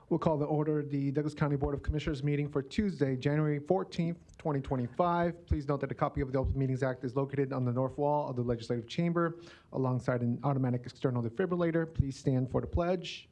We'll call the order the Douglas County Board of Commissioners meeting for Tuesday, January 14th, 2025. Please note that a copy of the Open Meetings Act is located on the north wall of the Legislative Chamber alongside an automatic external defibrillator. Please stand for the pledge.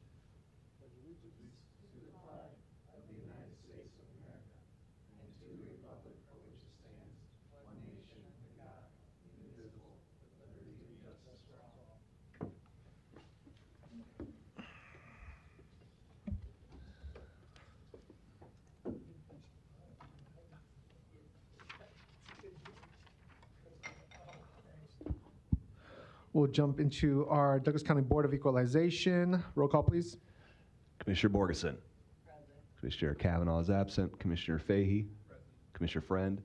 We'll jump into our Douglas County Board of Equalization. Roll call, please. Commissioner Borgeson. Present. Commissioner Kavanaugh is absent. Commissioner Fahey. Present. Commissioner Friend.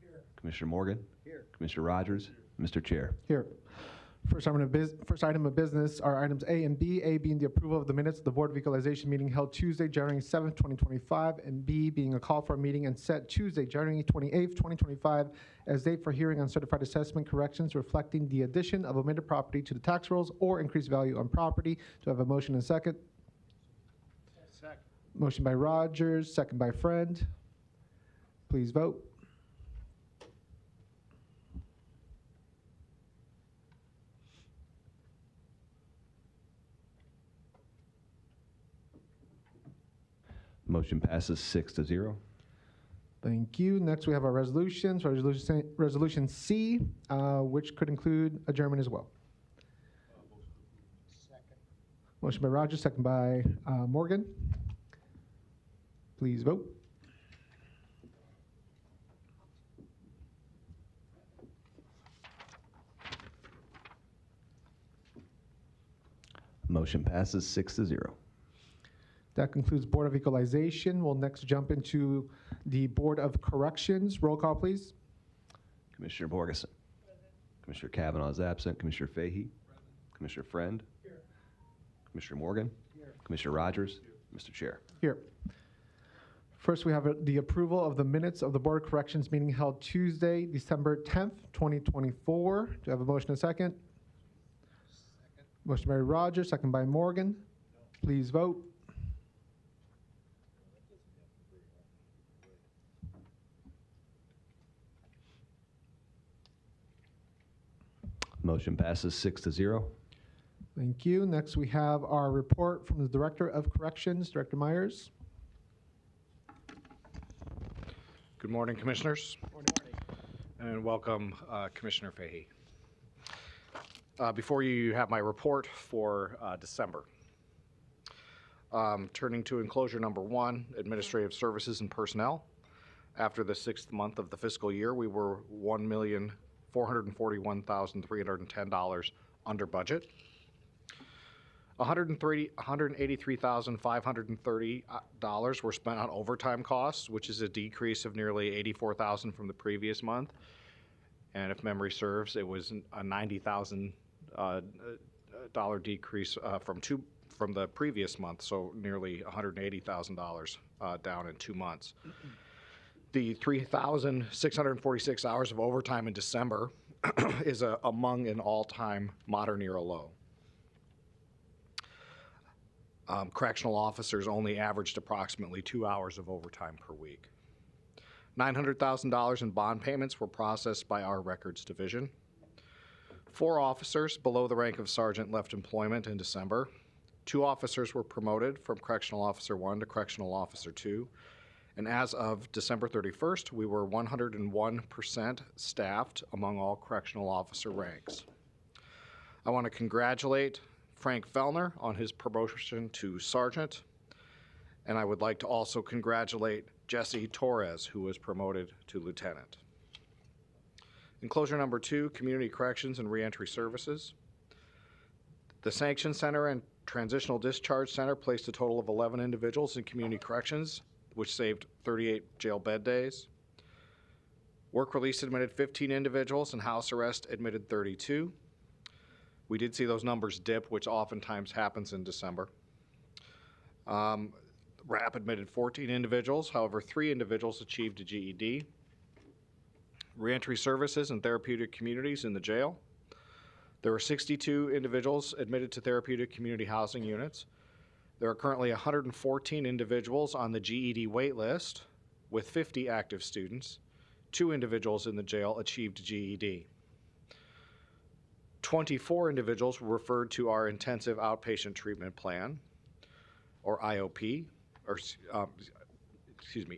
Here. Commissioner Morgan. Here. Commissioner Rogers. Here. Mr. Chair. Here. First item of business are items A and B. A being the approval of the minutes of the Board of Equalization meeting held Tuesday, January 7th, 2025, and B being a call for a meeting and set Tuesday, January 28th, 2025, as date for hearing on certified assessment corrections reflecting the addition of omitted property to the tax rolls or increased value on property. Do I have a motion and a second? Second. Motion by Rogers, second by Friend. Please vote. Motion passes 6-0. Thank you. Next, we have our resolutions. Resolution C, which could include adjournment as well. Second. Motion by Rogers, second by Morgan. Please vote. Motion passes 6-0. That concludes Board of Equalization. We'll next jump into the Board of Corrections. Roll call, please. Commissioner Borgeson. Present. Commissioner Kavanaugh is absent. Commissioner Fahey. Present. Commissioner Friend. Here. Commissioner Morgan. Here. Commissioner Rogers. Here. Mr. Chair. Here. First, we have the approval of the minutes of the Board of Corrections meeting held Tuesday, December 10th, 2024. Do I have a motion and a second? Second. Motion by Rogers, second by Morgan. No. Please vote. Motion passes 6-0. Thank you. Next, we have our report from the Director of Corrections, Director Myers. Good morning, Commissioners. Morning. And welcome, Commissioner Fahey. Before you have my report for December. Turning to enclosure number 1, Administrative Services and Personnel. After the 6th month of the fiscal year, we were $1,441,310 under budget. $183,530 were spent on overtime costs, which is a decrease of nearly $84,000 from the previous month. And if memory serves, it was a $90,000 decrease from the previous month, so nearly $180,000 down in 2 months. The 3,646 hours of overtime in December is among an all-time modern era low. Correctional officers only averaged approximately 2 hours of overtime per week. $900,000 in bond payments were processed by our records division. 4 officers below the rank of sergeant left employment in December. 2 officers were promoted from Correctional Officer 1 to Correctional Officer 2. And as of December 31st, we were 101% staffed among all correctional officer ranks. I want to congratulate Frank Fellner on his promotion to sergeant, and I would like to also congratulate Jesse Torres, who was promoted to lieutenant. Enclosure number 2, Community Corrections and Reentry Services. The Sanction Center and Transitional Discharge Center placed a total of 11 individuals in community corrections, which saved 38 jail bed days. Work release admitted 15 individuals and house arrest admitted 32. We did see those numbers dip, which oftentimes happens in December. RAP admitted 14 individuals, however, 3 individuals achieved a GED. Reentry services and therapeutic communities in the jail. There were 62 individuals admitted to therapeutic community housing units. There are currently 114 individuals on the GED wait list with 50 active students. 2 individuals in the jail achieved GED. 24 individuals were referred to our Intensive Outpatient Treatment Plan, or IOP, or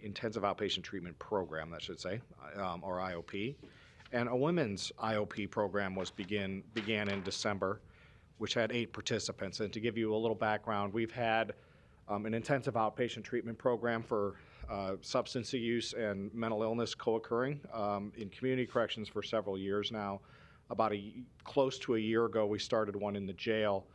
Intensive Outpatient Treatment Program, that should say, or IOP. And a women's IOP program began in December, which had 8 participants. And to give you a little background, we've had an intensive outpatient treatment program for substance use and mental illness co-occurring in community corrections for several years now. About close to a year ago, we started one in the jail.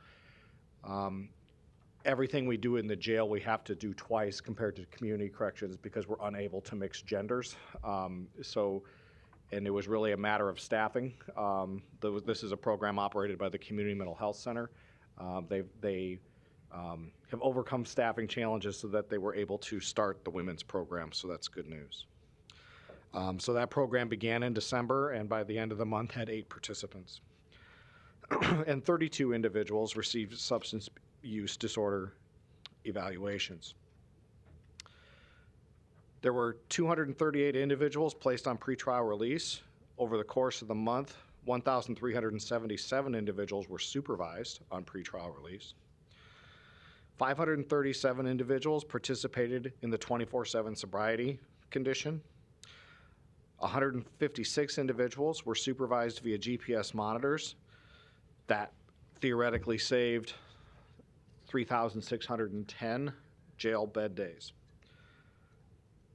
Everything we do in the jail, we have to do twice compared to community corrections because we're unable to mix genders. And it was really a matter of staffing. This is a program operated by the Community Mental Health Center. They have overcome staffing challenges so that they were able to start the women's program, so that's good news. So that program began in December, and by the end of the month had 8 participants. And 32 individuals received substance use disorder evaluations. There were 238 individuals placed on pretrial release. Over the course of the month, 1,377 individuals were supervised on pretrial release. 537 individuals participated in the 24/7 sobriety condition. 156 individuals were supervised via GPS monitors. That theoretically saved 3,610 jail bed days.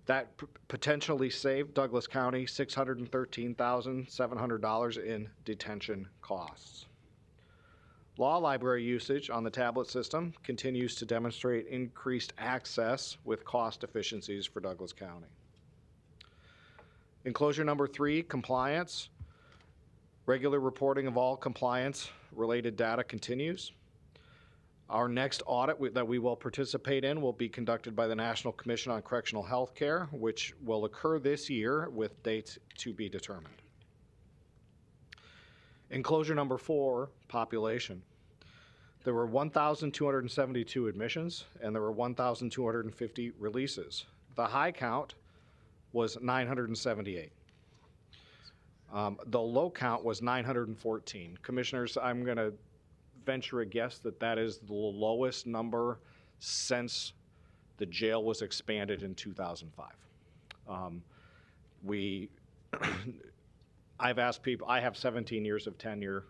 That potentially saved Douglas County $613,700 in detention costs. Law library usage on the tablet system continues to demonstrate increased access with cost efficiencies for Douglas County. Enclosure number 3, compliance. Regular reporting of all compliance-related data continues. Our next audit that we will participate in will be conducted by the National Commission on Correctional Health Care, which will occur this year with dates to be determined. Enclosure number 4, population. There were 1,272 admissions, and there were 1,250 releases. The high count was 978. The low count was 914. Commissioners, I'm going to venture a guess that that is the lowest number since the jail was expanded in 2005. I've asked people, I have 17 years of tenure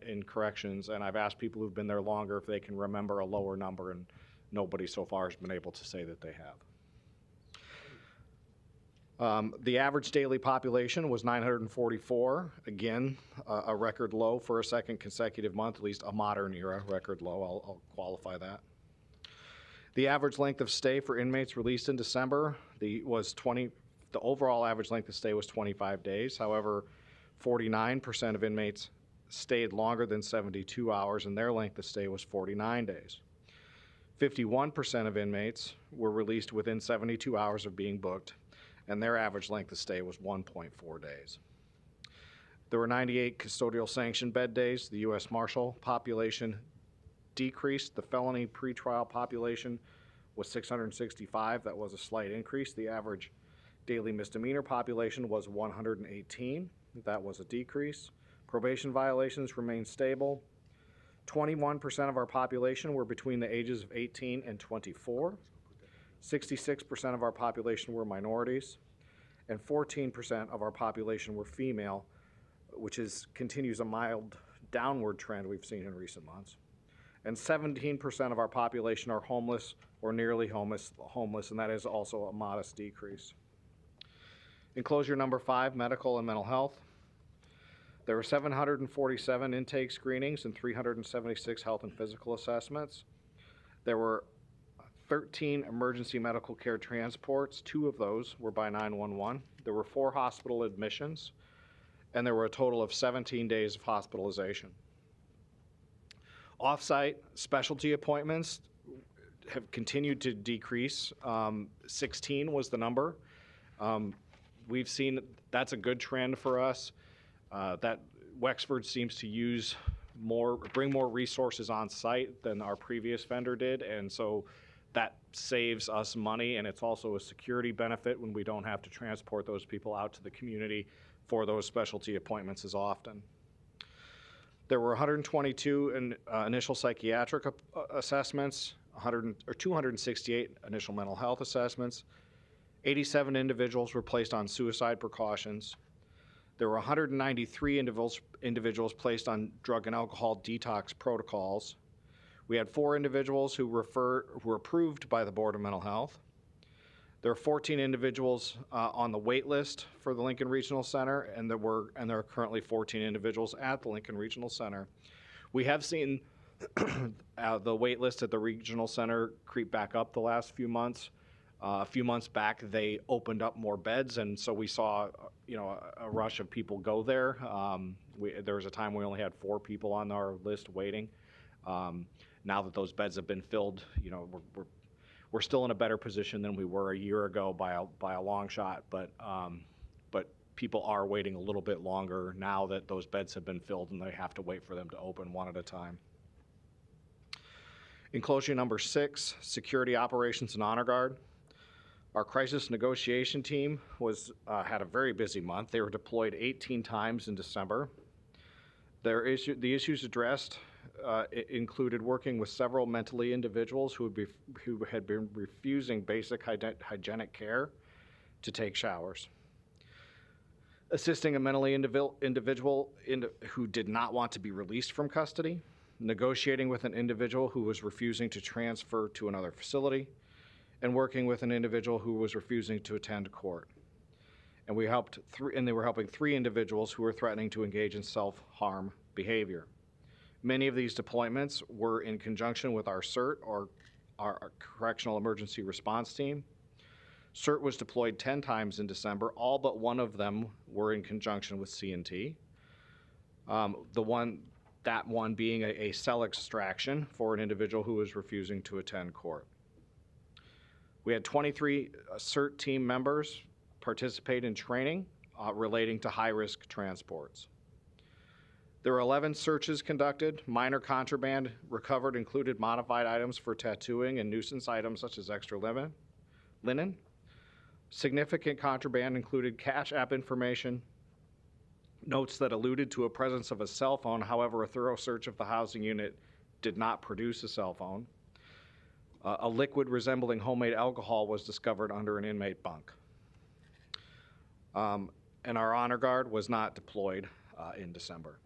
in corrections, and I've asked people who've been there longer if they can remember a lower number, and nobody so far has been able to say that they have. The average daily population was 944. Again, a record low for a second consecutive month, at least a modern era record low. I'll qualify that. The average length of stay for inmates released in December the overall average length of stay was 25 days. However, 49% of inmates stayed longer than 72 hours, and their length of stay was 49 days. 51% of inmates were released within 72 hours of being booked, and their average length of stay was 1.4 days. There were 98 custodial sanction bed days. The U.S. Marshal population decreased. The felony pretrial population was 665. That was a slight increase. The average daily misdemeanor population was 118. That was a decrease. Probation violations remained stable. 21% of our population were between the ages of 18 and 24. 66% of our population were minorities, and 14% of our population were female, which continues a mild downward trend we've seen in recent months. And 17% of our population are homeless or nearly homeless, and that is also a modest decrease. Enclosure number 5, medical and mental health. There were 747 intake screenings and 376 health and physical assessments. There were 13 emergency medical care transports. 2 of those were by 911. There were 4 hospital admissions, and there were a total of 17 days of hospitalization. Off-site specialty appointments have continued to decrease. 16 was the number. We've seen that's a good trend for us. That Wexford seems to use bring more resources on site than our previous vendor did, and so that saves us money, and it's also a security benefit when we don't have to transport those people out to the community for those specialty appointments as often. There were 122 initial psychiatric assessments, 268 initial mental health assessments. 87 individuals were placed on suicide precautions. There were 193 individuals placed on drug and alcohol detox protocols. We had 4 individuals who were approved by the Board of Mental Health. There are 14 individuals on the wait list for the Lincoln Regional Center, and there are currently 14 individuals at the Lincoln Regional Center. We have seen the wait list at the Regional Center creep back up the last few months. A few months back, they opened up more beds, and so we saw, a rush of people go there. There was a time we only had 4 people on our list waiting. Now that those beds have been filled, we're still in a better position than we were a year ago by a long shot. But people are waiting a little bit longer now that those beds have been filled, and they have to wait for them to open one at a time. Enclosure number 6, Security Operations and Honor Guard. Our crisis negotiation team had a very busy month. They were deployed 18 times in December. The issues addressed included working with several mentally individuals who had been refusing basic hygienic care to take showers, assisting a mentally individual who did not want to be released from custody, negotiating with an individual who was refusing to transfer to another facility, and working with an individual who was refusing to attend court. And they were helping 3 individuals who were threatening to engage in self-harm behavior. Many of these deployments were in conjunction with our CERT, or our Correctional Emergency Response Team. CERT was deployed 10 times in December. All but 1 of them were in conjunction with C&T. That one being a cell extraction for an individual who was refusing to attend court. We had 23 CERT team members participate in training relating to high-risk transports. There were 11 searches conducted. Minor contraband recovered included modified items for tattooing and nuisance items such as extra linen. Significant contraband included cash app information, notes that alluded to a presence of a cell phone. However, a thorough search of the housing unit did not produce a cell phone. A liquid resembling homemade alcohol was discovered under an inmate bunk. And our honor guard was not deployed in December.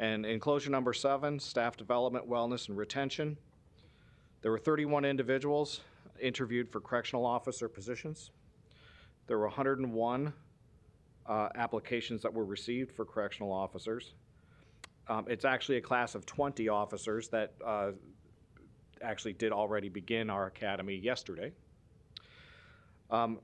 And enclosure number 7, staff development, wellness, and retention. There were 31 individuals interviewed for correctional officer positions. There were 101 applications that were received for correctional officers. It's actually a class of 20 officers that actually did already begin our academy yesterday. Our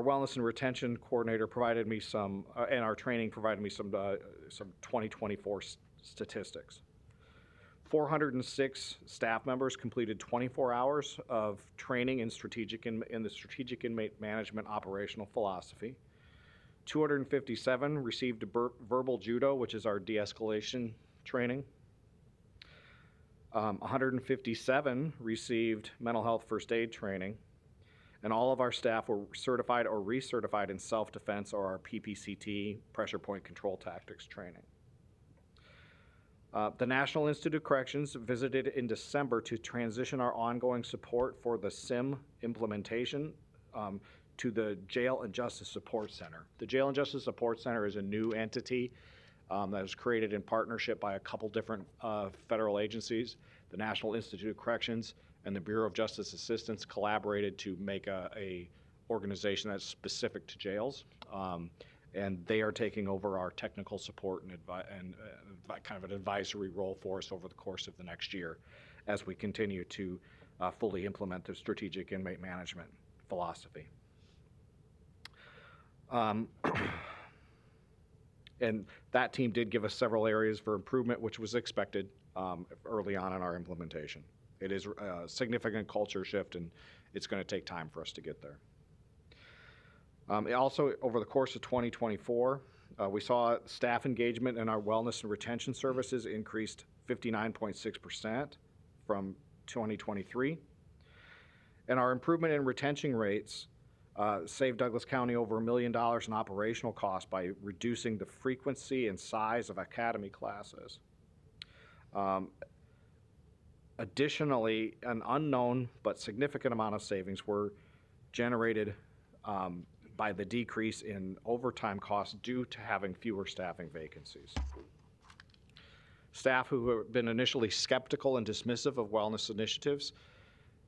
wellness and retention coordinator provided me some, and our training provided me some 2024 statistics. 406 staff members completed 24 hours of training in the strategic inmate management operational philosophy. 257 received verbal judo, which is our de-escalation training. 157 received mental health first aid training. And all of our staff were certified or recertified in self-defense or our PPCT, pressure point control tactics training. The National Institute of Corrections visited in December to transition our ongoing support for the SIM implementation to the Jail and Justice Support Center. The Jail and Justice Support Center is a new entity that was created in partnership by a couple different federal agencies. The National Institute of Corrections and the Bureau of Justice Assistance collaborated to make a organization that's specific to jails. And they are taking over our technical support and kind of an advisory role for us over the course of the next year as we continue to fully implement the strategic inmate management philosophy. And that team did give us several areas for improvement, which was expected early on in our implementation. It is a significant culture shift, and it's going to take time for us to get there. Also, over the course of 2024, We saw staff engagement in our wellness and retention services increased 59.6% from 2023. And our improvement in retention rates saved Douglas County over $1 million in operational costs by reducing the frequency and size of academy classes. Additionally, an unknown but significant amount of savings were generated by the decrease in overtime costs due to having fewer staffing vacancies. Staff who have been initially skeptical and dismissive of wellness initiatives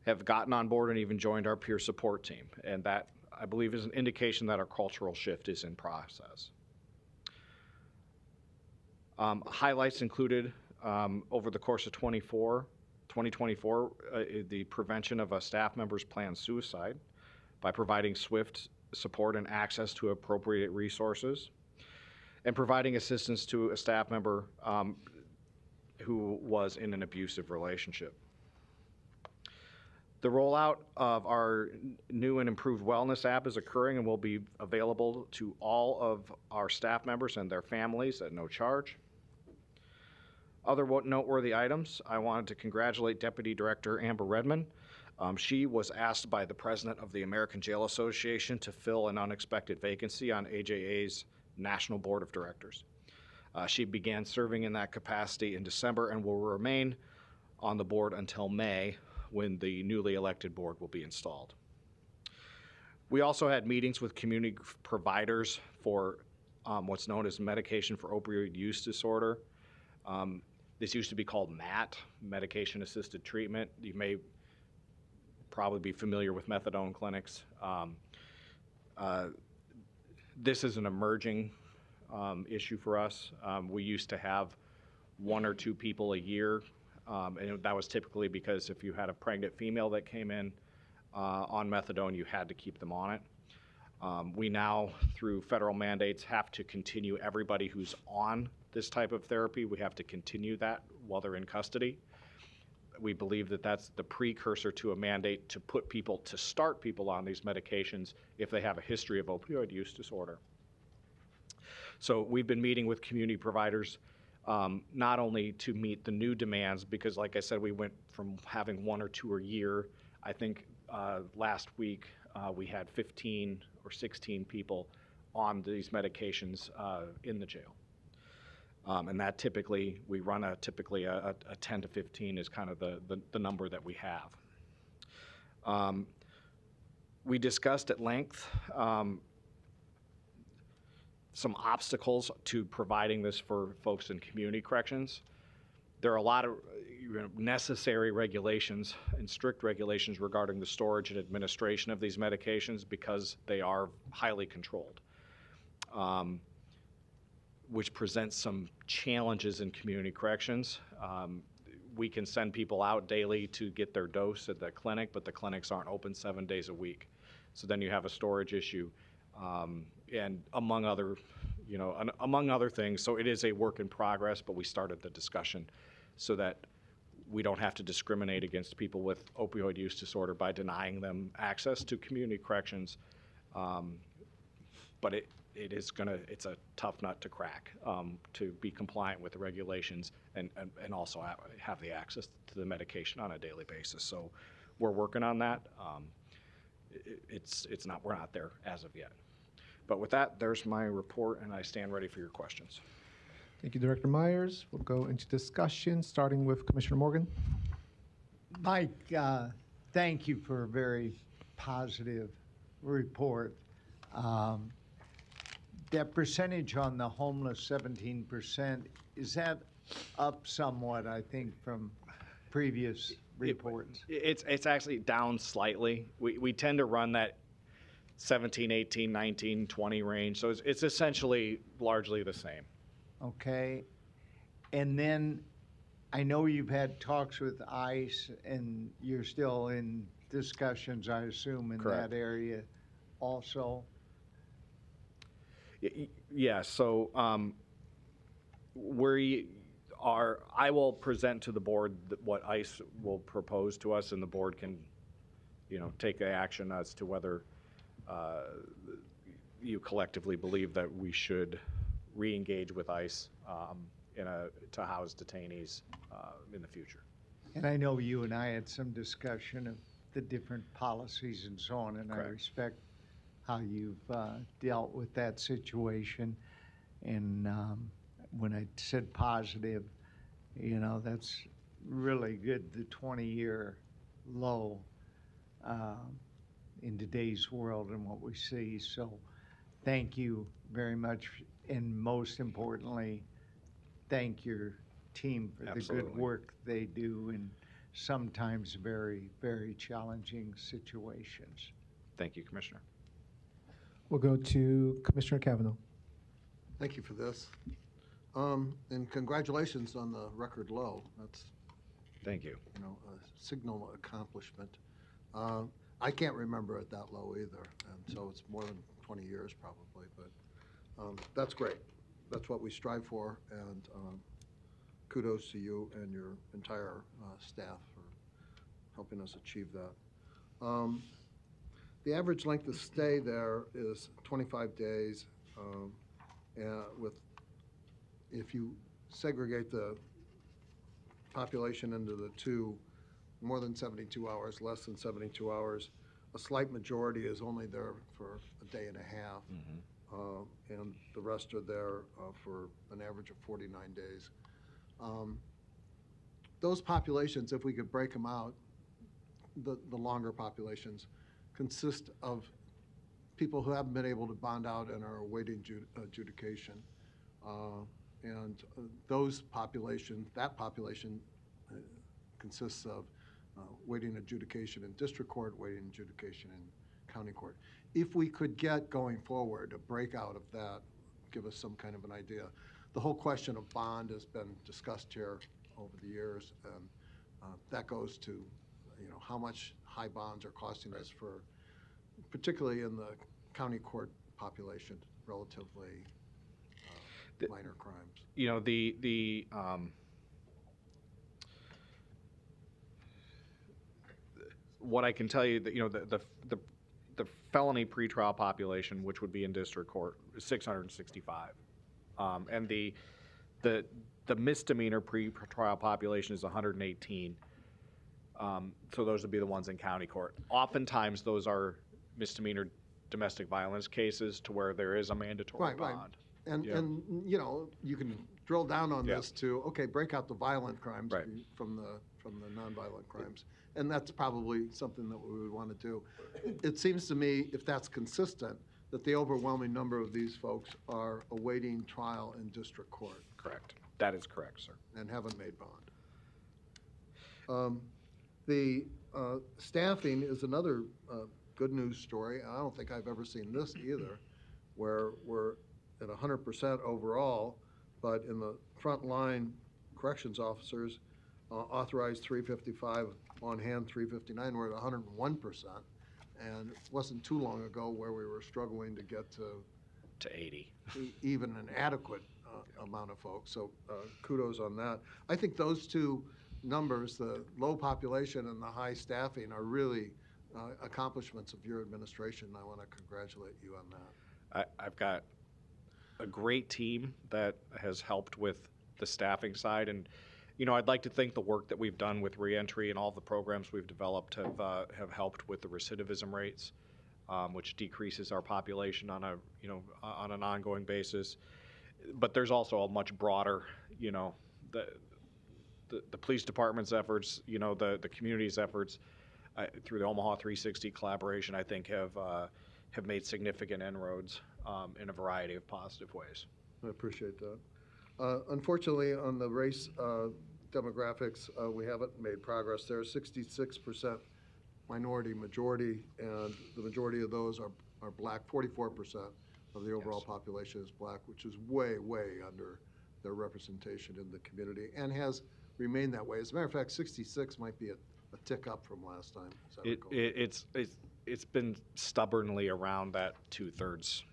have gotten on board and even joined our peer support team, and that, I believe, is an indication that our cultural shift is in process. Highlights included over the course of 2024, the prevention of a staff member's planned suicide by providing swift support and access to appropriate resources, and providing assistance to a staff member who was in an abusive relationship. The rollout of our new and improved wellness app is occurring and will be available to all of our staff members and their families at no charge. Other noteworthy items, I wanted to congratulate Deputy Director Amber Redmond. She was asked by the president of the American Jail Association to fill an unexpected vacancy on AJA's National Board of Directors. She began serving in that capacity in December and will remain on the board until May, when the newly elected board will be installed. We also had meetings with community providers for what's known as medication for opioid use disorder. This used to be called MAT, medication-assisted treatment. You may probably be familiar with methadone clinics. This is an emerging issue for us. We used to have 1 or 2 people a year, and that was typically because if you had a pregnant female that came in on methadone, you had to keep them on it. We now, through federal mandates, have to continue everybody who's on this type of therapy. We have to continue that while they're in custody. We believe that that's the precursor to a mandate to start people on these medications if they have a history of opioid use disorder. So we've been meeting with community providers not only to meet the new demands, because like I said, we went from having 1 or 2 a year. I think last week we had 15 or 16 people on these medications in the jail. And that typically, we run a 10 to 15 is kind of the number that we have. We discussed at length some obstacles to providing this for folks in community corrections. There are a lot of necessary regulations and strict regulations regarding the storage and administration of these medications because they are highly controlled, which presents some challenges in community corrections. We can send people out daily to get their dose at the clinic, but the clinics aren't open 7 days a week. So then you have a storage issue, and among other things. So it is a work in progress, but we started the discussion so that we don't have to discriminate against people with opioid use disorder by denying them access to community corrections. But it's a tough nut to crack to be compliant with the regulations and also have the access to the medication on a daily basis. So we're working on that. We're not there as of yet. But with that, there's my report, and I stand ready for your questions. Thank you, Director Myers. We'll go into discussion, starting with Commissioner Morgan. Mike, thank you for a very positive report. That percentage on the homeless, 17%, is that up somewhat, I think, from previous reports? It's actually down slightly. We tend to run that 17, 18, 19, 20 range. So it's essentially largely the same. Okay. And then I know you've had talks with ICE and you're still in discussions, I assume, in Correct. that area also. Yeah, so I will present to the board what ICE will propose to us, and the board can, take the action as to whether you collectively believe that we should re-engage with ICE to house detainees in the future. And I know you and I had some discussion of the different policies and so on, and I Correct. respect how you've dealt with that situation. And when I said positive, you know, that's really good, the 20-year low in today's world and what we see. So thank you very much. And most importantly, thank your team for the good Absolutely. work they do in sometimes very, very challenging situations. Thank you, Commissioner. We'll go to Commissioner Kavanaugh. Thank you for this. And congratulations on the record low. That's, Thank you. you know, a signal accomplishment. I can't remember it that low either, and so it's more than 20 years probably, but that's great. That's what we strive for, and kudos to you and your entire staff for helping us achieve that. The average length of stay there is 25 days, if you segregate the population into the two, more than 72 hours, less than 72 hours, a slight majority is only there for a day and a half, and the rest are there for an average of 49 days. Those populations, if we could break them out, the longer populations consist of people who haven't been able to bond out and are awaiting adjudication. That population consists of waiting adjudication in district court, waiting adjudication in county court. If we could get going forward a breakout of that, give us some kind of an idea. The whole question of bond has been discussed here over the years, and that goes to, you know, how much high bonds are costing us for, particularly in the county court population, relatively minor crimes. You know, what I can tell you that, you know, the felony pretrial population, which would be in district court, is 665, and the misdemeanor pretrial population is 118. So those would be the ones in county court. Oftentimes, those are misdemeanor domestic violence cases to where there is a mandatory bond. And you know, you can drill down on this to, okay, break out the violent crimes from the nonviolent crimes. And that's probably something that we would want to do. It seems to me, if that's consistent, that the overwhelming number of these folks are awaiting trial in district court. Correct. That is correct, sir. And haven't made bond. The staffing is another good news story. I don't think I've ever seen this either, where we're at 100% overall, but in the front line corrections officers, authorized 355, on hand 359, we're at 101%. And it wasn't too long ago where we were struggling to get to 80. Even an adequate amount of folks. So kudos on that. I think those two numbers, the low population and the high staffing, are really accomplishments of your administration. I want to congratulate you on that. I've got a great team that has helped with the staffing side, and you know, I'd like to think the work that we've done with reentry and all the programs we've developed have helped with the recidivism rates, which decreases our population on on an ongoing basis. But there's also a much broader, you know, the police department's efforts, you know, the community's efforts through the Omaha 360 collaboration, I think have made significant inroads in a variety of positive ways. I appreciate that. Unfortunately, on the race demographics, we haven't made progress there. 66% minority majority, and the majority of those are black. 44% of the overall population is black, which is way, way under their representation in the community, and has remained that way. As a matter of fact, 66 might be a tick up from last time. It's been stubbornly around that 2/3.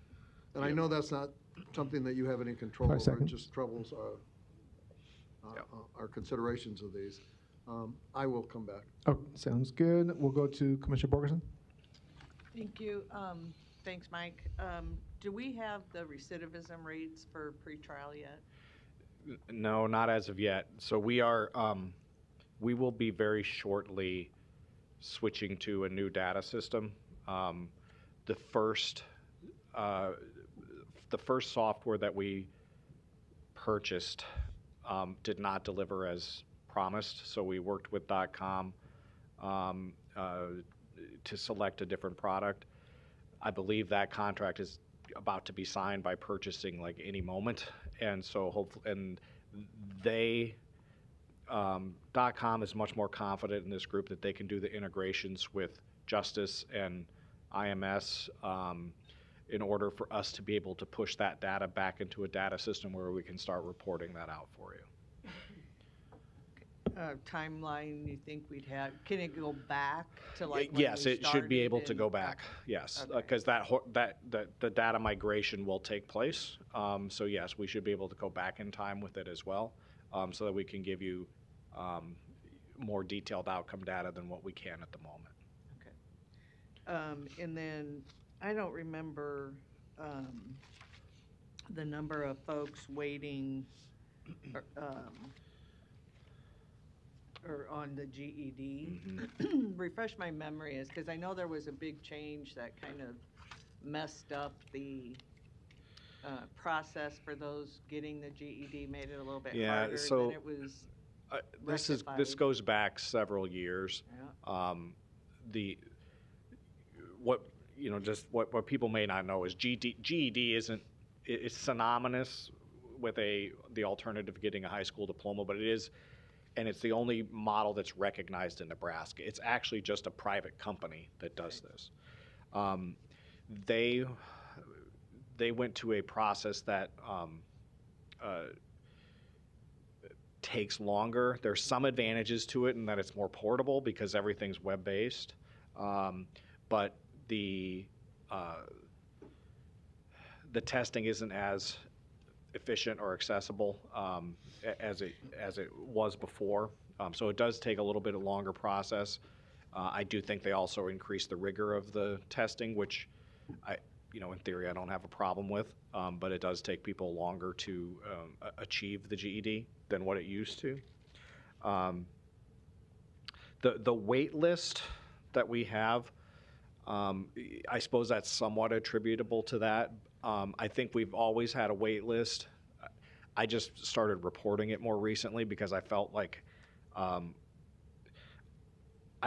And I know that's not something that you have any control over. It just troubles our considerations of these. I will come back. Oh, sounds good. We'll go to Commissioner Borgeson. Thank you. Thanks, Mike. Do we have the recidivism rates for pretrial yet? No, not as of yet. So we are, we will be very shortly switching to a new data system. The first, the first software that we purchased did not deliver as promised, so we worked with DOTComm to select a different product. I believe that contract is about to be signed by purchasing like any moment, and so hopefully, and they, DOTComm is much more confident in this group that they can do the integrations with Justice and IMS in order for us to be able to push that data back into a data system where we can start reporting that out for you. Timeline, you think we'd have, can it go back to like when Yes, we it should be started able to and- go back. okay. Yes, Okay. because the data migration will take place. So yes, we should be able to go back in time with it as well, so that we can give you more detailed outcome data than what we can at the moment. Okay. And then, I don't remember the number of folks waiting or on the GED. Refresh my memory, is because I know there was a big change that kind of messed up the process for those getting the GED, made it a little bit Yeah, harder so, than it was. This rectified. goes back several years. Yeah. Just what people may not know is GED isn't, it's synonymous with the alternative of getting a high school diploma, but it is, and it's the only model that's recognized in Nebraska. It's actually just a private company that does this. They went to a process that takes longer. There's some advantages to it in that it's more portable because everything's web-based, but the testing isn't as efficient or accessible as it was before. So it does take a little bit of longer process. I do think they also increase the rigor of the testing, which in theory, I don't have a problem with, but it does take people longer to achieve the GED than what it used to. The wait list that we have, I suppose that's somewhat attributable to that. I think we've always had a wait list. I just started reporting it more recently because I felt like I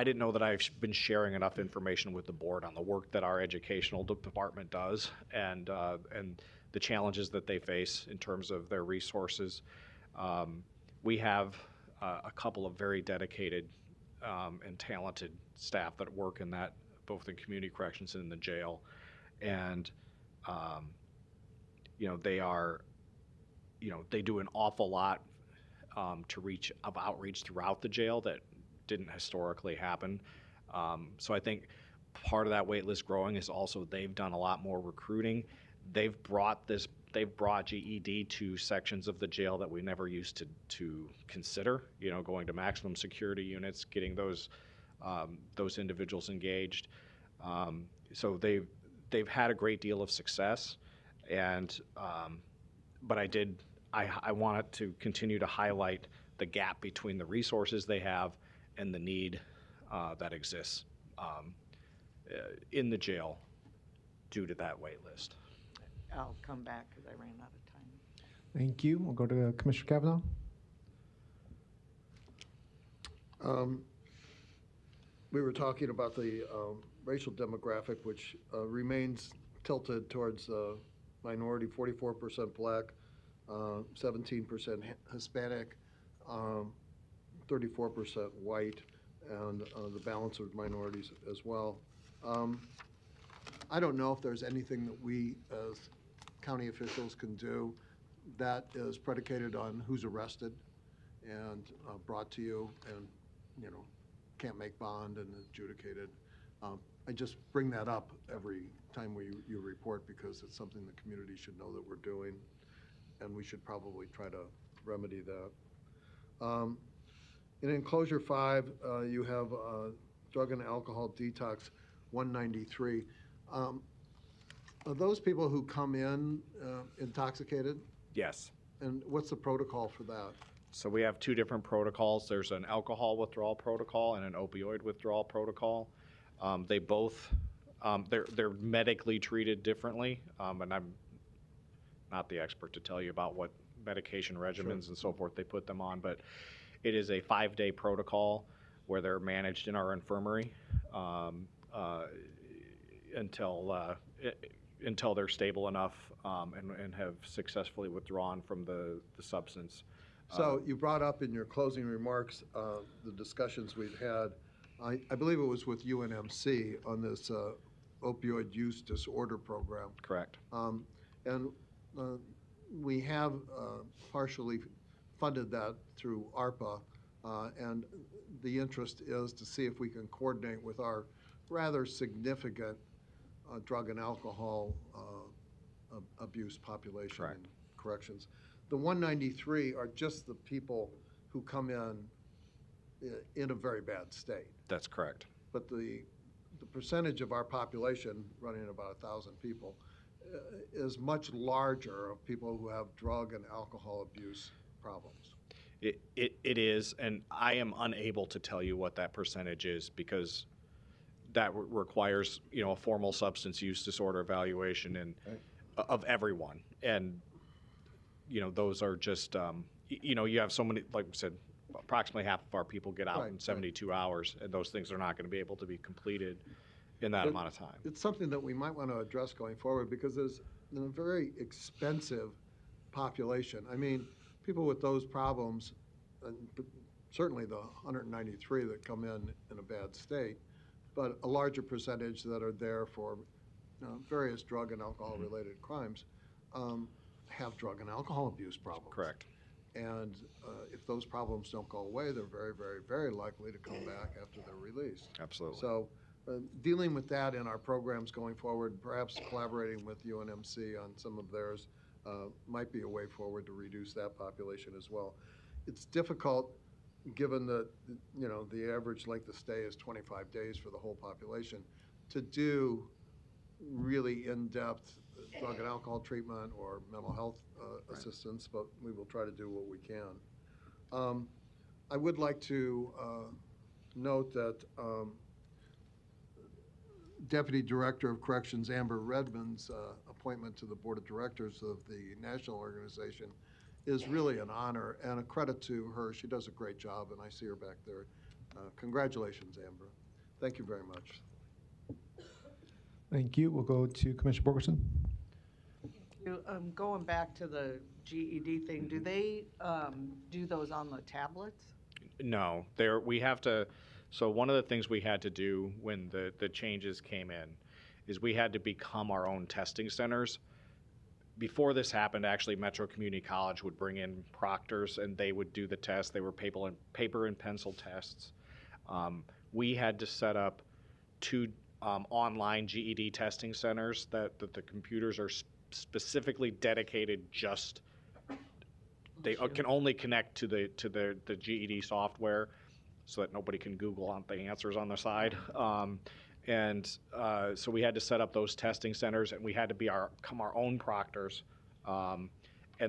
didn't know that I've been sharing enough information with the board on the work that our educational department does and the challenges that they face in terms of their resources. We have a couple of very dedicated and talented staff that work in that, both in community corrections and in the jail, and they do an awful lot of outreach throughout the jail that didn't historically happen. So I think part of that wait list growing is also they've done a lot more recruiting. They've brought GED to sections of the jail that we never used to consider, going to maximum security units, getting those individuals engaged. So they've had a great deal of success, and but I wanted to continue to highlight the gap between the resources they have and the need that exists in the jail due to that wait list. I'll come back because I ran out of time. Thank you. We'll go to Commissioner Kavanaugh. We were talking about the racial demographic, which remains tilted towards minority, 44% black, 17% Hispanic, 34% white, and the balance of minorities as well. I don't know if there's anything that we as county officials can do that is predicated on who's arrested and brought to you and, can't make bond and adjudicated. I just bring that up every time you report because it's something the community should know that we're doing, and we should probably try to remedy that. In enclosure 5, you have drug and alcohol detox 193. Are those people who come in intoxicated? Yes. And what's the protocol for that? So we have two different protocols. There's an alcohol withdrawal protocol and an opioid withdrawal protocol. They both, they're medically treated differently, and I'm not the expert to tell you about what medication regimens and so forth they put them on, but it is a 5-day protocol where they're managed in our infirmary until they're stable enough and have successfully withdrawn from the substance. So you brought up in your closing remarks the discussions we've had. I believe it was with UNMC on this opioid use disorder program. Correct. And we have partially funded that through ARPA, and the interest is to see if we can coordinate with our rather significant drug and alcohol abuse population Correct. in corrections. The 193 are just the people who come in a very bad state. That's correct. But the percentage of our population, running about 1,000 people, is much larger of people who have drug and alcohol abuse problems. It is, and I am unable to tell you what that percentage is because that requires, a formal substance use disorder evaluation and of everyone. And, those are just, you have so many, like we said, approximately half of our people get out in 72 hours, and those things are not going to be able to be completed in that amount of time. It's something that we might want to address going forward because there's a very expensive population. I mean, people with those problems, and certainly the 193 that come in a bad state, but a larger percentage that are there for various drug and alcohol-related crimes have drug and alcohol abuse problems. Correct. And if those problems don't go away, they're very, very, very likely to come back after they're released. Absolutely. So dealing with that in our programs going forward, perhaps collaborating with UNMC on some of theirs might be a way forward to reduce that population as well. It's difficult given that, the average length of stay is 25 days for the whole population, to do really in-depth drug and alcohol treatment or mental health assistance, but we will try to do what we can. I would like to note that Deputy Director of Corrections Amber Redmond's appointment to the Board of Directors of the national organization is really an honor and a credit to her. She does a great job, and I see her back there. Congratulations, Amber. Thank you very much. Thank you. We'll go to Commissioner Borgerson. Going back to the GED thing, do they do those on the tablets? No, we have to. So one of the things we had to do when the changes came in is we had to become our own testing centers. Before this happened, actually, Metro Community College would bring in proctors, and they would do the tests. They were paper and pencil tests. We had to set up 2 online GED testing centers that the computers are specifically dedicated just. They can only connect to the GED software, so that nobody can Google on the answers on the side. So we had to set up those testing centers, and we had to become our own proctors. And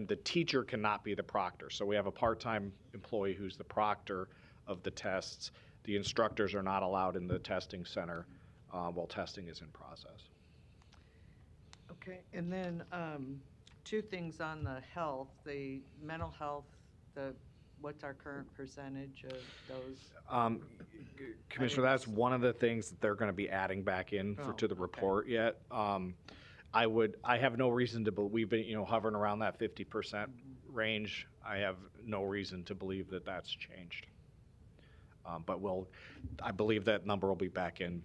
the teacher cannot be the proctor. So we have a part-time employee who's the proctor of the tests. The instructors are not allowed in the testing center while testing is in process. Okay, and then 2 things on the health, the mental health, what's our current percentage of those? Commissioner, that's one of the things that they're going to be adding back in to the report yet. I have no reason to believe, we've been, hovering around that 50% range. I have no reason to believe that that's changed. But I believe that number will be back in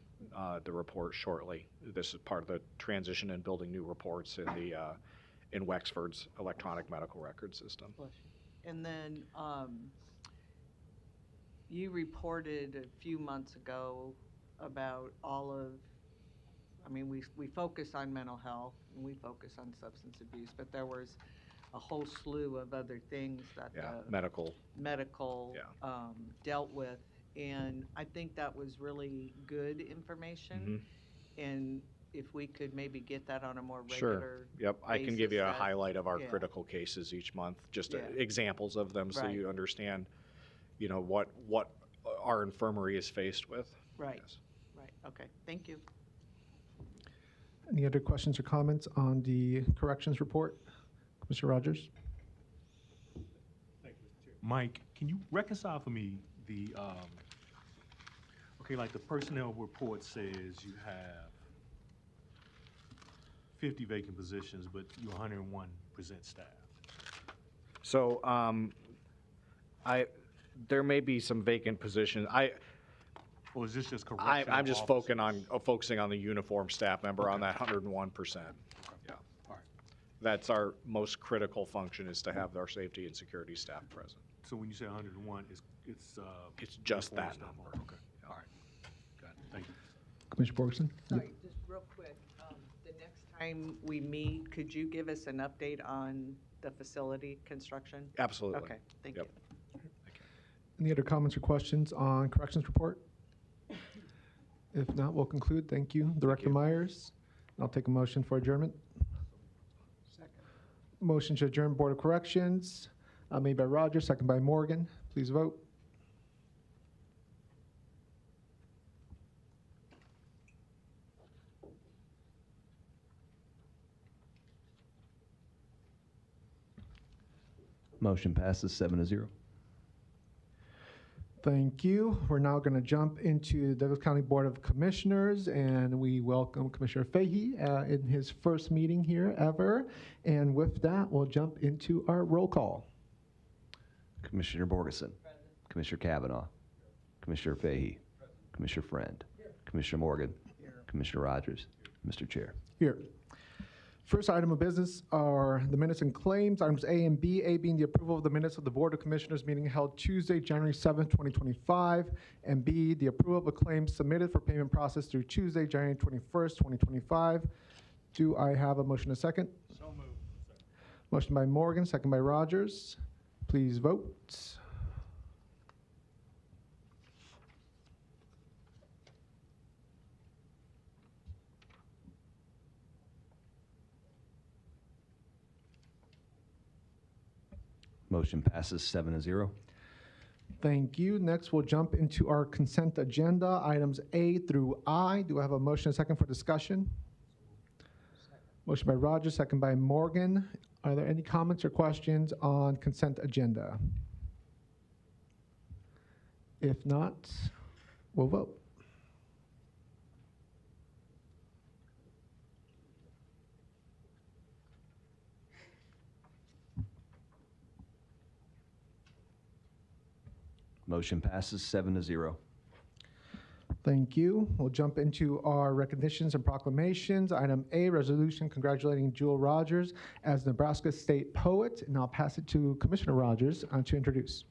the report shortly. This is part of the transition in building new reports in Wexford's electronic medical record system. And then you reported a few months ago about we focus on mental health and we focus on substance abuse, but there was a whole slew of other things that medical dealt with. And I think that was really good information. And if we could maybe get that on a more Sure. regular. Yep, I can give basis, you a that- highlight of our yeah. critical cases each month, just Yeah. examples of them, so Right. you understand, what our infirmary is faced with. Right, Yes. right, okay, thank you. Any other questions or comments on the corrections report? Commissioner Rogers? Thank you, Mr. Chair. Mike, can you reconcile for me the, okay, like the personnel report says you have 50 vacant positions, but you 101% staff. So, there may be some vacant positions. Or is this just correctional I'm just officers? focusing on the uniform staff member on that 101%. Yeah. All right. That's our most critical function, is to have our safety and security staff present. So when you say 101, it's It's just uniform that staff number. only. Okay, all right. Got it, thank you. Commissioner Borgeson? Sorry, just real quick, the next time we meet, could you give us an update on the facility construction? Absolutely. Okay, thank you. Yep. Any other comments or questions on corrections report? If not, we'll conclude. Thank you, Director Myers. I'll take a motion for adjournment. Second. Motion to adjourn Board of Corrections, made by Rogers, second by Morgan. Please vote. Motion passes 7-0. Thank you. We're now going to jump into Douglas County Board of Commissioners, and we welcome Commissioner Fahey in his first meeting here ever. And with that, we'll jump into our roll call. Commissioner Borgeson. Commissioner Kavanaugh. Commissioner Fahey. Commissioner Friend. Commissioner Morgan. Commissioner Rogers. Mr. Chair. Here. First item of business are the minutes and claims, items A and B. A being the approval of the minutes of the Board of Commissioners meeting held Tuesday, January 7th, 2025, and B, the approval of the claims submitted for payment process through Tuesday, January 21st, 2025. Do I have a motion, a second? So moved. Motion by Morgan, second by Rogers. Please vote. Motion passes 7-0. Thank you. Next, we'll jump into our consent agenda, items A through I. Do I have a motion, a second for discussion? Motion by Rogers, second by Morgan. Are there any comments or questions on consent agenda? If not, we'll vote. Motion passes 7-0. Thank you. We'll jump into our recognitions and proclamations. Item A, resolution congratulating Jewel Rogers as Nebraska State Poet. And I'll pass it to Commissioner Rogers to introduce.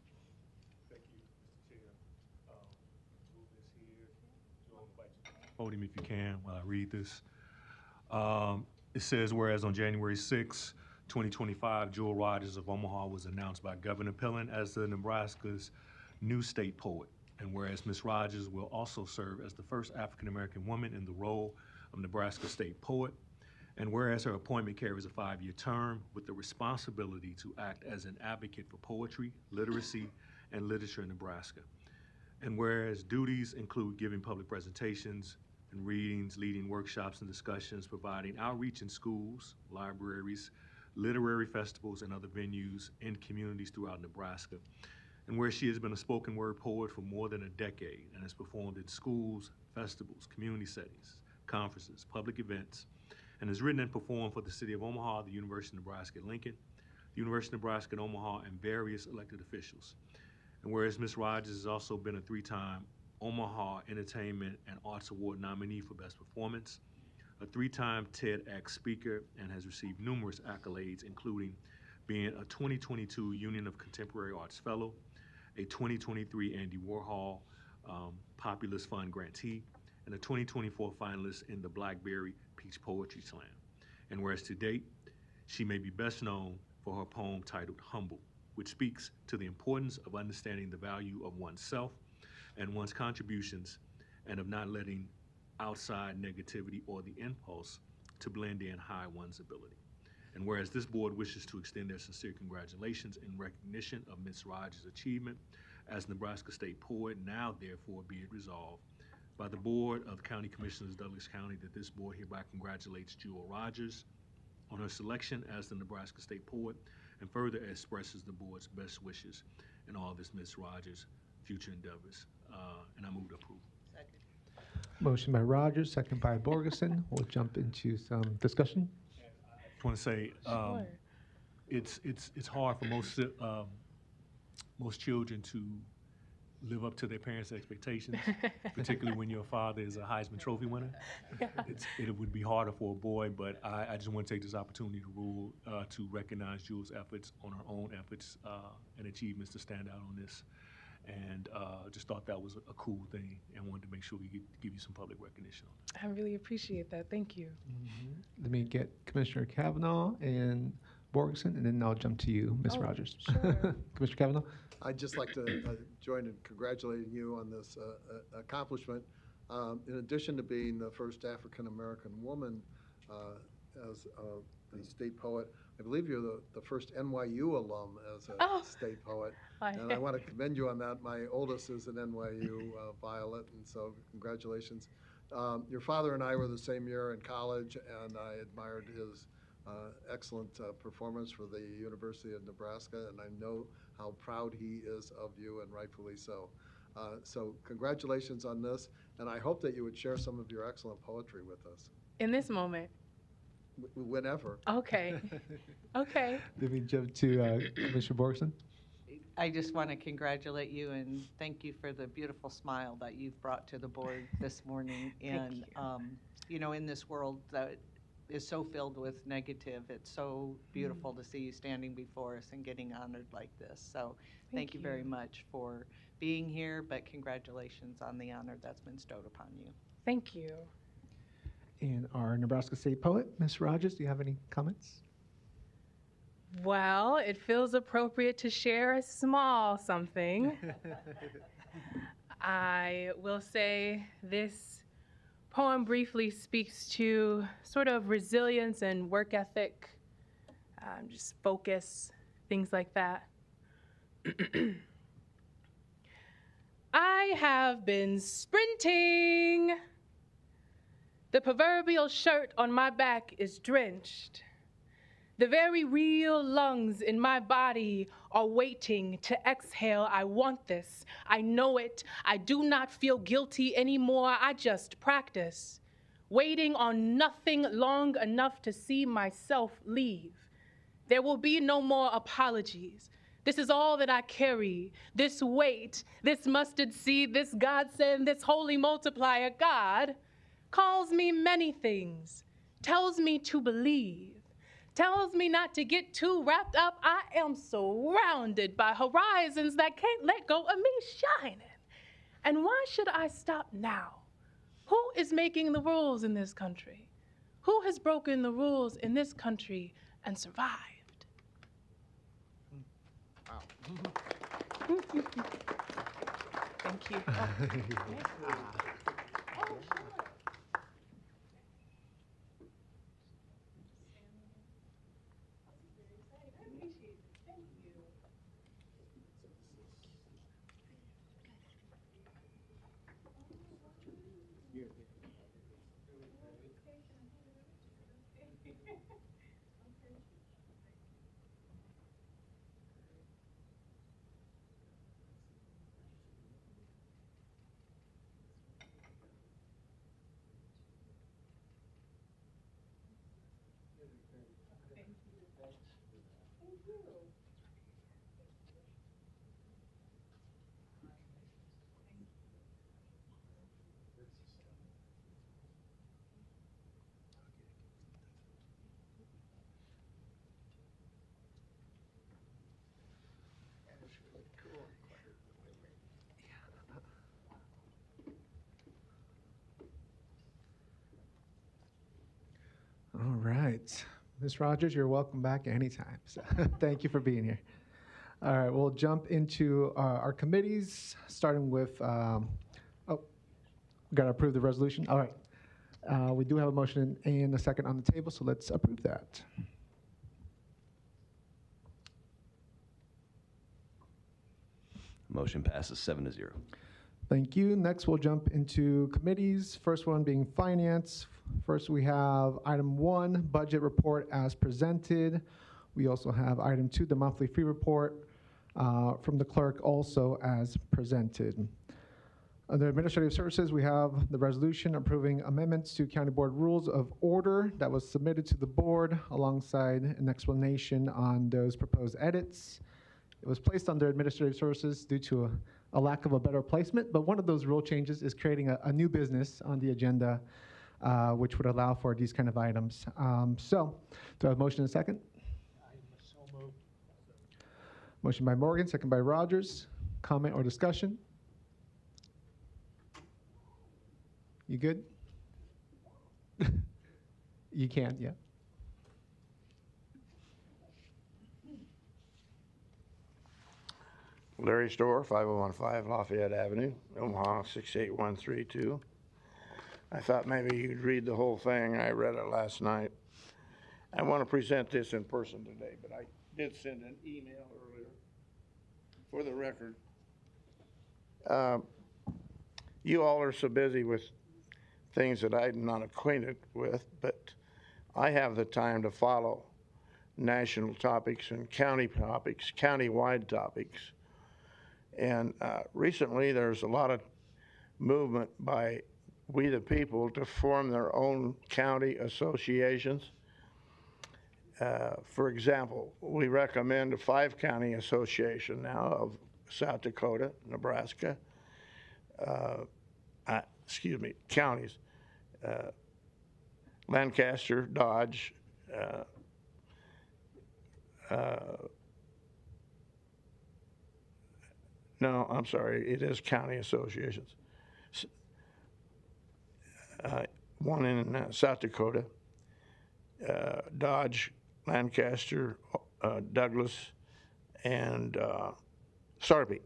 Thank you, Mr. Chair. Move this here. Joel, invite you to the podium if you can while I read this. It says, whereas on January 6, 2025, Jewel Rogers of Omaha was announced by Governor Pillen as the Nebraska's new state poet. And whereas Ms. Rogers will also serve as the first African-American woman in the role of Nebraska State Poet. And whereas her appointment carries a 5-year term with the responsibility to act as an advocate for poetry, literacy, and literature in Nebraska. And whereas duties include giving public presentations and readings, leading workshops and discussions, providing outreach in schools, libraries, literary festivals, and other venues in communities throughout Nebraska. And where she has been a spoken word poet for more than a decade and has performed in schools, festivals, community settings, conferences, public events, and has written and performed for the City of Omaha, the University of Nebraska at Lincoln, the University of Nebraska at Omaha, and various elected officials. And whereas Ms. Rogers has also been a 3-time Omaha Entertainment and Arts Award nominee for Best Performance, a 3-time TEDx speaker, and has received numerous accolades, including being a 2022 Union of Contemporary Arts Fellow, a 2023 Andy Warhol Populist Fund grantee, and a 2024 finalist in the Blackberry Peach Poetry Slam. And whereas to date, she may be best known for her poem titled Humble, which speaks to the importance of understanding the value of oneself and one's contributions, and of not letting outside negativity or the impulse to blend in high one's ability. And whereas this board wishes to extend their sincere congratulations in recognition of Ms. Rogers' achievement as Nebraska State Poet, now therefore be it resolved by the Board of County Commissioners of Douglas County that this board hereby congratulates Jewel Rogers on her selection as the Nebraska State Poet and further expresses the board's best wishes in all this Ms. Rogers' future endeavors. And I move to approve. Motion by Rogers, second by Borgeson. We'll jump into some discussion. I want to say it's hard for most children to live up to their parents' expectations, particularly when your father is a Heisman Trophy winner. It would be harder for a boy, but I just want to take this opportunity to recognize Jewel's efforts on her own efforts and achievements to stand out on this. And just thought that was a cool thing and wanted to make sure we give you some public recognition on it. I really appreciate that. Thank you. Let me get Commissioner Kavanaugh and Borgeson, and then I'll jump to you, Ms. Rogers. Sure. Commissioner Kavanaugh? I'd just like to join in congratulating you on this accomplishment. In addition to being the first African-American woman as the state poet, I believe you're the first NYU alum as a state poet. And I want to commend you on that. My oldest is an NYU Violet, and so congratulations. Your father and I were the same year in college, and I admired his excellent performance for the University of Nebraska, and I know how proud he is of you, and rightfully so. So congratulations on this, and I hope that you would share some of your excellent poetry with us. In this moment. Whenever. Okay. Okay. Let me jump to Commissioner Borgeson. I just want to congratulate you and thank you for the beautiful smile that you've brought to the board this morning. And, you know, in this world that is so filled with negative, it's so beautiful to see you standing before us and getting honored like this. So thank you very much for being here, but congratulations on the honor that's been bestowed upon you. Thank you. And our Nebraska State Poet, Ms. Rogers, do you have any comments? Well, it feels appropriate to share a small something. I will say this poem briefly speaks to sort of resilience and work ethic, just focus, things like that. I have been sprinting. The proverbial shirt on my back is drenched. The very real lungs in my body are waiting to exhale. I want this. I know it. I do not feel guilty anymore. I just practice, waiting on nothing long enough to see myself leave. There will be no more apologies. This is all that I carry, this weight, this mustard seed, this godsend, this holy multiplier. God calls me many things, tells me to believe, tells me not to get too wrapped up. I am surrounded by horizons that can't let go of me shining. And why should I stop now? Who is making the rules in this country? Who has broken the rules in this country and survived? Wow. Thank you. All right. Ms. Rogers, you're welcome back anytime. So thank you for being here. All right, we'll jump into our committees, starting with, we got to approve the resolution. All right. We do have a motion and a second on the table, so let's approve that. Motion passes 7-0. Thank you. Next, we'll jump into committees. First one being finance. First, we have item 1, budget report as presented. We also have item 2, the monthly fee report from the clerk, also as presented. Under administrative services, we have the resolution approving amendments to county board rules of order that was submitted to the board alongside an explanation on those proposed edits. It was placed under administrative services due to a lack of a better placement, but one of those rule changes is creating a new business on the agenda, which would allow for these kind of items. So, do I have a motion and a second? Motion by Morgan, second by Rogers. Comment or discussion? You good? You can, yeah. Larry Store, 5015 Lafayette Avenue, Omaha 68132. I thought maybe you'd read the whole thing. I read it last night. I want to present this in person today, but I did send an email earlier for the record. You all are so busy with things that I'm not acquainted with, but I have the time to follow national topics and county topics, county-wide topics. And recently there's a lot of movement by we the people to form their own county associations. For example, we recommend a 5-county association now of South Dakota, Nebraska, counties, Lancaster, Dodge, no, I'm sorry, it is county associations. One in South Dakota, Dodge, Lancaster, Douglas, and Sarpy,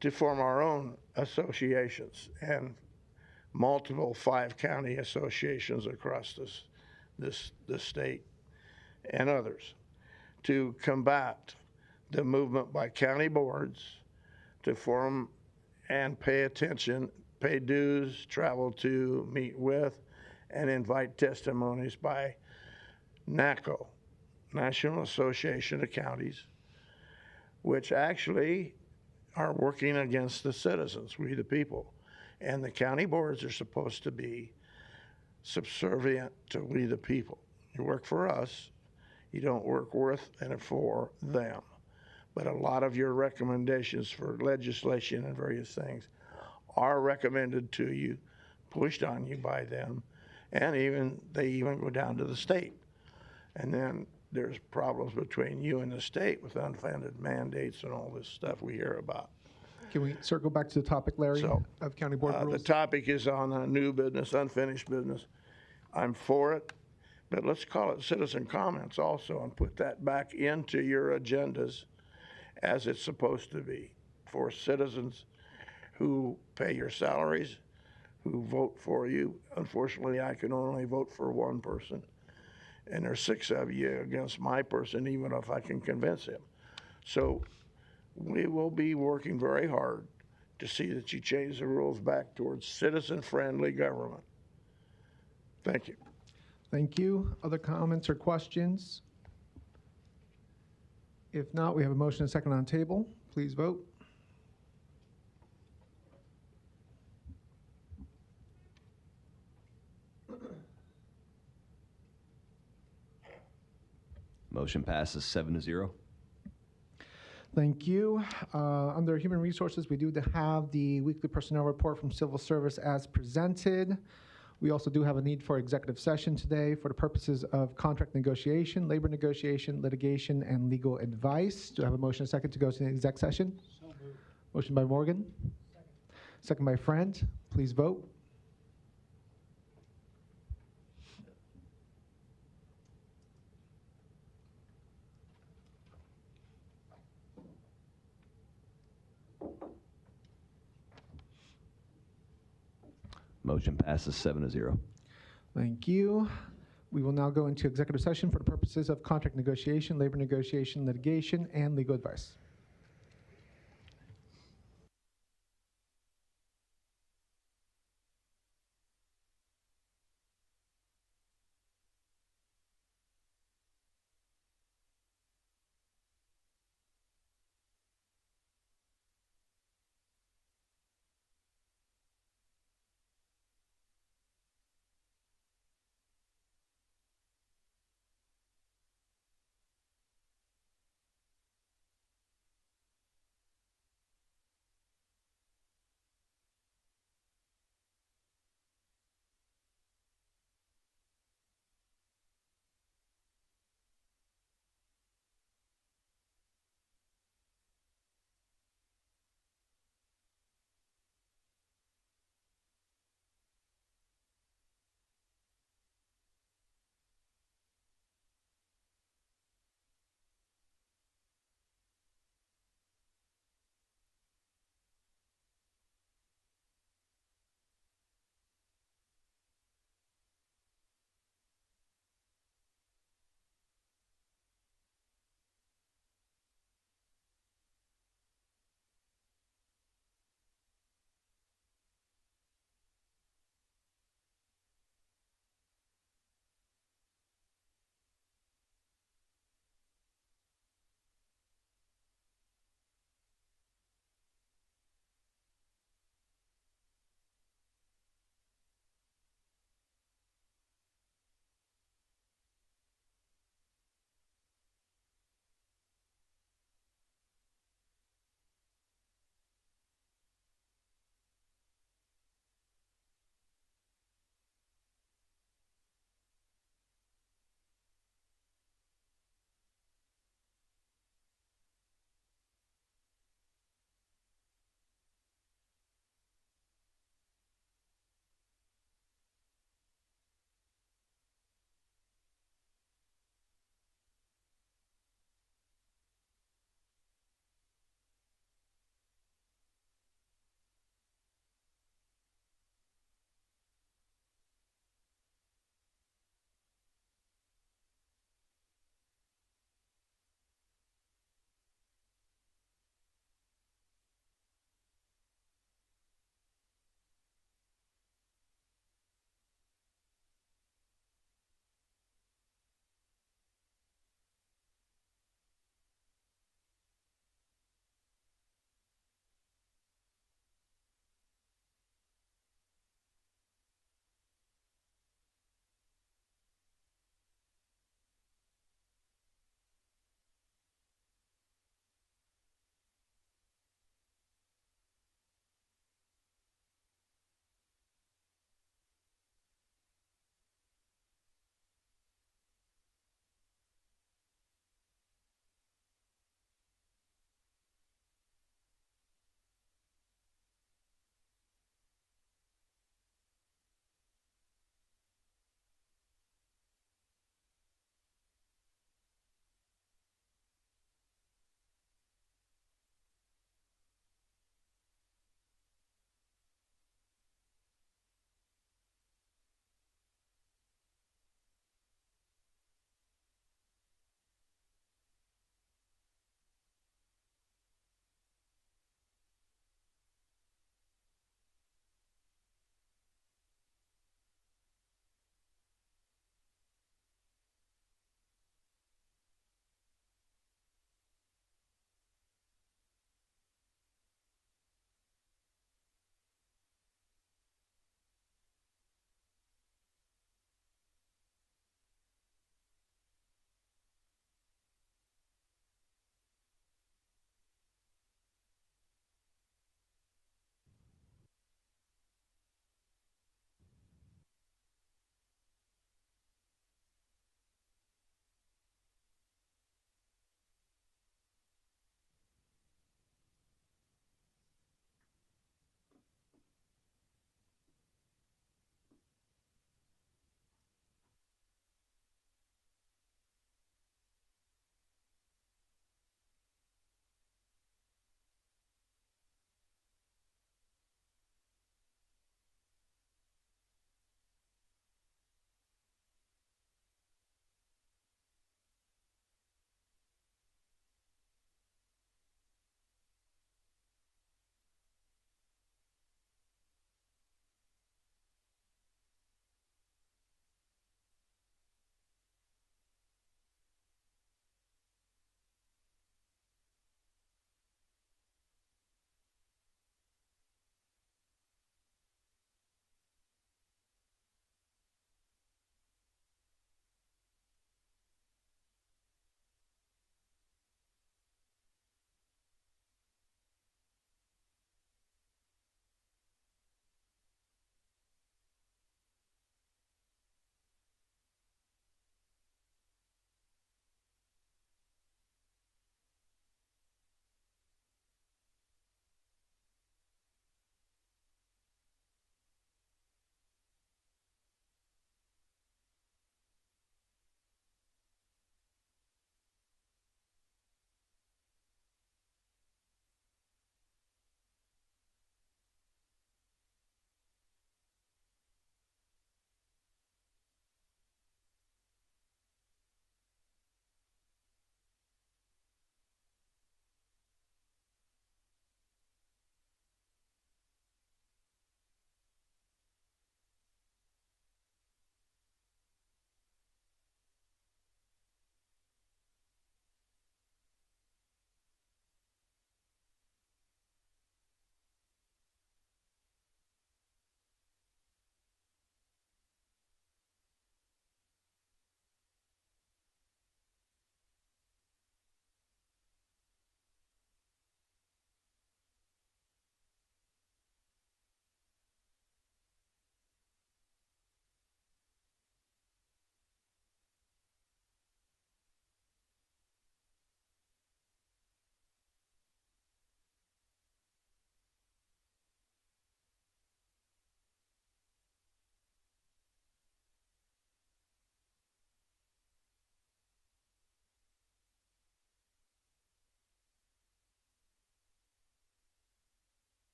to form our own associations and multiple 5-county associations across this state and others to combat the movement by county boards to form and pay attention, pay dues, travel to, meet with, and invite testimonies by NACO, National Association of Counties, which actually are working against the citizens, we the people. And the county boards are supposed to be subservient to we the people. You work for us, you don't work with and for them. But a lot of your recommendations for legislation and various things are recommended to you, pushed on you by them, and they even go down to the state. And then there's problems between you and the state with unfunded mandates and all this stuff we hear about. Can we circle back to the topic, Larry, of county board rules? The topic is on new business, unfinished business. I'm for it, but let's call it citizen comments also and put that back into your agendas as it's supposed to be for citizens who pay your salaries, who vote for you. Unfortunately, I can only vote for one person, and there's 6 of you against my person, even if I can convince him. So we will be working very hard to see that you change the rules back towards citizen-friendly government. Thank you. Thank you. Other comments or questions? If not, we have a motion and a second on the table. Please vote. Motion passes 7-0. Thank you. Under Human Resources, we do have the weekly personnel report from Civil Service as presented. We also do have a need for executive session today for the purposes of contract negotiation, labor negotiation, litigation, and legal advice. Do I have a motion and a second to go to the exec session? So moved. Motion by Morgan. Second by Friend. Please vote. Motion passes 7-0. Thank you. We will now go into executive session for the purposes of contract negotiation, labor negotiation, litigation, and legal advice.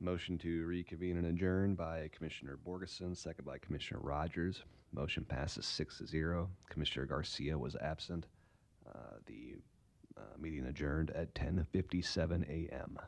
Motion to reconvene and adjourn by Commissioner Borgeson, second by Commissioner Rogers. Motion passes 6-0. Commissioner Garcia was absent. The meeting adjourned at 10:57 a.m.